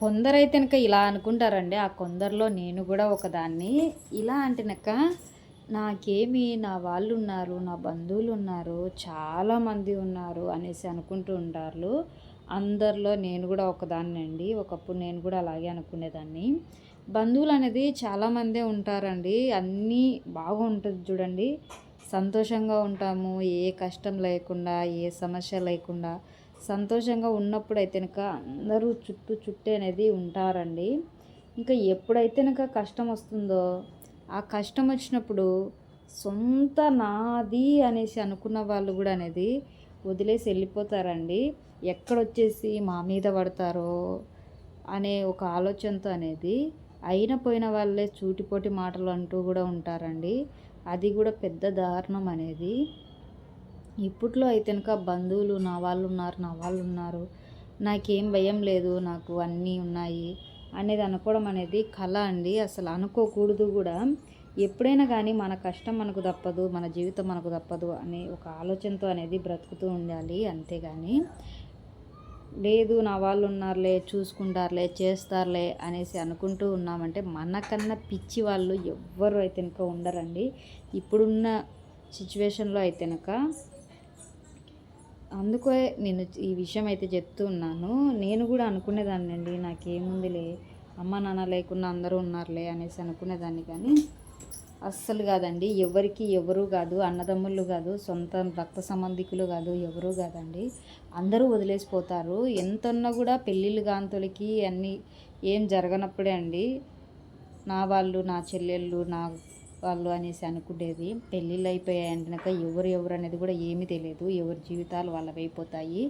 కొందరైతే కనుక ఇలా అనుకుంటారండి. ఆ కొందరిలో నేను కూడా ఒకదాన్ని. ఇలా అంటే కనుక నాకేమి నా వాళ్ళున్నారు, నా బంధువులున్నారు, చాలామంది ఉన్నారు అనేసి అనుకుంటూ ఉంటారు. అందరిలో నేను కూడా ఒకదాన్నండి. ఒకప్పుడు నేను కూడా అలాగే అనుకునేదాన్ని. బంధువులనేది చాలామందే ఉంటారండి. అన్నీ బాగుంటుంది చూడండి. సంతోషంగా ఉంటాము. ఏ కష్టం లేకుండా, ఏ సమస్య లేకుండా సంతోషంగా ఉన్నప్పుడైతే కనుక అందరూ చుట్టే అనేది ఉంటారండి. ఇంకా ఎప్పుడైతే కనుక కష్టం వస్తుందో, ఆ కష్టం వచ్చినప్పుడు సొంత నాది అనేసి అనుకున్న వాళ్ళు కూడా అనేది వదిలేసి వెళ్ళిపోతారండి. ఎక్కడొచ్చేసి మా మీద పడతారో అనే ఒక ఆలోచనతో అనేది అయిన పోయిన వాళ్ళే చూటిపోటి మాటలు అంటూ కూడా ఉంటారండి. అది కూడా పెద్ద దారుణం అనేది. ఇప్పట్లో అయితే కనుక బంధువులు నా వాళ్ళు ఉన్నారు, నా వాళ్ళు ఉన్నారు, నాకేం భయం లేదు, నాకు అన్నీ ఉన్నాయి అనేది అనుకోవడం అనేది కళ అండి. అసలు అనుకోకూడదు కూడా. ఎప్పుడైనా కానీ మన కష్టం మనకు తప్పదు, మన జీవితం మనకు తప్పదు అనే ఒక ఆలోచనతో అనేది బ్రతుకుతూ ఉండాలి. అంతేగాని లేదు నా వాళ్ళు ఉన్నారులే, చూసుకుంటారులే, చేస్తారులే అనేసి అనుకుంటూ ఉన్నామంటే మనకన్నా పిచ్చి వాళ్ళు ఎవ్వరు అయితే కనుక ఉండరండి ఇప్పుడున్న సిచ్యువేషన్లో అయితే కనుక. అందుకే నేను ఈ విషయం అయితే చెప్తూ ఉన్నాను. నేను కూడా అనుకునేదాన్ని అండి, నాకేముందిలే, అమ్మ నాన్న లేకున్నా అందరూ ఉన్నారులే అనేసి అనుకునేదాన్ని. కానీ అస్సలు కాదండి. ఎవరికి ఎవరు కాదు, అన్నదమ్ముళ్ళు కాదు, సొంత రక్త సంబంధికులు కాదు, ఎవరు కాదండి. అందరూ వదిలేసిపోతారు. ఎంతన్నా కూడా పెళ్ళిళ్ళు గాంతొలికి అన్నీ ఏం జరగనప్పుడే అండి నా వాళ్ళు, నా చెల్లెళ్ళు, నా వాళ్ళు అనేసి అనుకునేది. పెళ్ళిళ్ళు అయిపోయాయంటే ఎవరు అనేది కూడా ఏమీ తెలియదు. ఎవరి జీవితాలు వాళ్ళవైపోతాయి.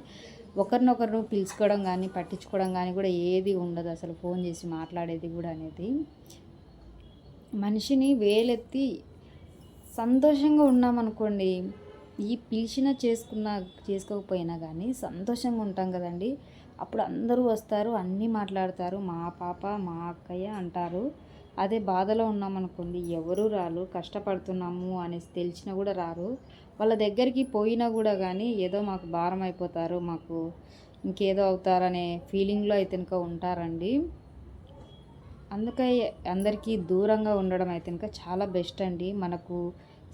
ఒకరినొకరు పిలుచుకోవడం కానీ, పట్టించుకోవడం కానీ కూడా ఏది ఉండదు. అసలు ఫోన్ చేసి మాట్లాడేది కూడా అనేది. మనిషిని వేలెత్తి సంతోషంగా ఉన్నామనుకోండి, ఈ పిలిచిన చేసుకోకపోయినా కానీ సంతోషంగా ఉంటాం కదండి. అప్పుడు అందరూ వస్తారు, అన్నీ మాట్లాడతారు, మా పాప, మా అక్కయ్య అంటారు. అదే బాధలో ఉన్నామనుకోండి ఎవరు రారు. కష్టపడుతున్నాము అనేసి తెలిసినా కూడా రారు. వాళ్ళ దగ్గరికి పోయినా కూడా కానీ ఏదో మాకు భారం అయిపోతారు, మాకు ఇంకేదో అవుతారనే ఫీలింగ్లో అయితే ఇంకా ఉంటారండి. అందుకే అందరికీ దూరంగా ఉండడం అయితే ఇంకా చాలా బెస్ట్ అండి. మనకు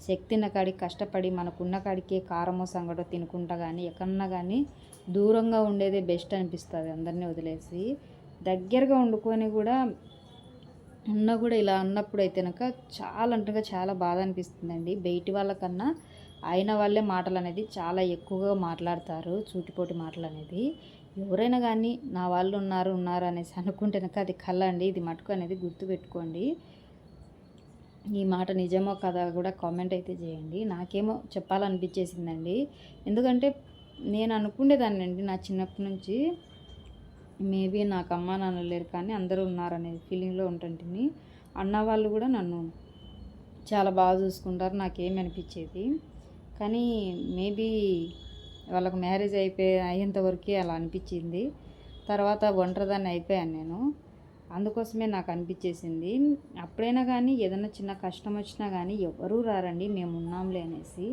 శక్తిన కాడికి కష్టపడి మనకున్న కాడికే కారమో సంగటో తినుకుంటా కానీ ఎక్కడన్నా కానీ దూరంగా ఉండేదే బెస్ట్ అనిపిస్తుంది. అందరినీ వదిలేసి దగ్గరగా వండుకొని కూడా ఉన్నా కూడా ఇలా అన్నప్పుడు అయితే కనుక చాలా అంటే చాలా బాధ అనిపిస్తుందండి. బయటి వాళ్ళకన్నా అయిన వాళ్ళే మాటలు అనేది చాలా ఎక్కువగా మాట్లాడతారు, చూటిపోటి మాటలు అనేది. ఎవరైనా కానీ నా వాళ్ళు ఉన్నారు అనేసి అనుకుంటే కనుక అది కళ అండి. ఇది మటుకు అనేది గుర్తుపెట్టుకోండి. ఈ మాట నిజమో కదా కూడా కామెంట్ అయితే చేయండి. నాకేమో చెప్పాలనిపించేసిందండి. ఎందుకంటే నేను అనుకునేదాన్ని అండి నా చిన్నప్పటి నుంచి, మేబీ నాకు అమ్మ నాన్న లేరు కానీ అందరూ ఉన్నారనే ఫీలింగ్లో ఉంటుంటిని. అన్న వాళ్ళు కూడా నన్ను చాలా బాగా చూసుకుంటారు, నాకేమి అనిపించేది. కానీ మేబీ వాళ్ళకు మ్యారేజ్ అయ్యేంతవరకే అలా అనిపించింది. తర్వాత ఒంటరిదాన్ని అయిపోయాను నేను. అందుకోసమే నాకు అనిపించేసింది. అప్పుడైనా కానీ ఏదైనా చిన్న కష్టం వచ్చినా కానీ ఎవరూ రారండి, మేము ఉన్నాంలే అనేసి.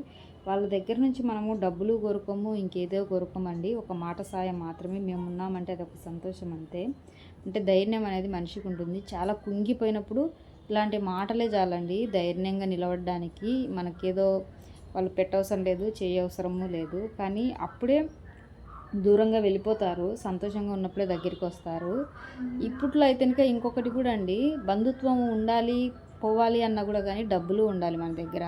వాళ్ళ దగ్గర నుంచి మనము డబ్బులు కోరుకోము, ఇంకేదో కోరుకోమండి. ఒక మాట సాయం మాత్రమే. మేము ఉన్నామంటే అదొక సంతోషం అంతే. అంటే ధైర్యం అనేది మనిషికి ఉంటుంది. చాలా కుంగిపోయినప్పుడు ఇలాంటి మాటలే చాలండి ధైర్యంగా నిలబడడానికి. మనకేదో వాళ్ళు పెట్టవసరం లేదు, చేయవసరము లేదు. కానీ అప్పుడే దూరంగా వెళ్ళిపోతారు. సంతోషంగా ఉన్నప్పుడే దగ్గరికి వస్తారు. ఇప్పట్లో అయితే కనుక ఇంకొకటి కూడా అండి, బంధుత్వం ఉండాలి పోవాలి అన్నా కూడా కానీ డబ్బులు ఉండాలి మన దగ్గర.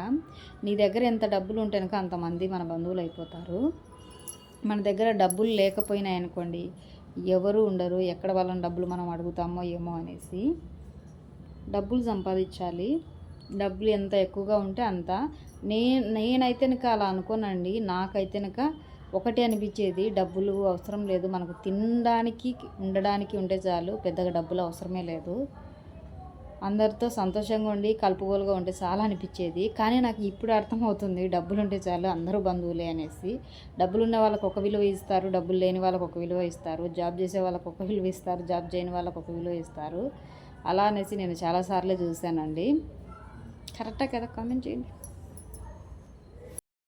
నీ దగ్గర ఎంత డబ్బులు ఉంటే కనుక అంతమంది మన బంధువులు అయిపోతారు. మన దగ్గర డబ్బులు లేకపోయినాయనుకోండి ఎవరు ఉండరు. ఎక్కడ వాళ్ళని డబ్బులు మనం అడుగుతామో ఏమో అనేసి. డబ్బులు సంపాదించాలి. డబ్బులు ఎంత ఎక్కువగా ఉంటే అంత. నేనైతే కనుక అలా అనుకోనండి. నాకైతే కనుక ఒకటి అనిపించేది, డబ్బులు అవసరం లేదు, మనకు తినడానికి ఉండడానికి ఉంటే చాలు, పెద్దగా డబ్బులు అవసరమే లేదు, అందరితో సంతోషంగా ఉండి కలుపుగోలుగా ఉంటే చాలా అనిపించేది. కానీ నాకు ఇప్పుడు అర్థమవుతుంది డబ్బులు ఉంటే చాలు అందరూ బంధువులే అనేసి. డబ్బులు ఉన్న వాళ్ళకు ఒక విలువ ఇస్తారు, డబ్బులు లేని వాళ్ళకు ఒక విలువ ఇస్తారు, జాబ్ చేసే వాళ్ళకు ఒక విలువ ఇస్తారు, జాబ్ చేయని వాళ్ళకు ఒక విలువ ఇస్తారు. అలా అనేసి నేను చాలాసార్లు చూశానండి. కరెక్టా కదా? కామెంట్ చేయండి.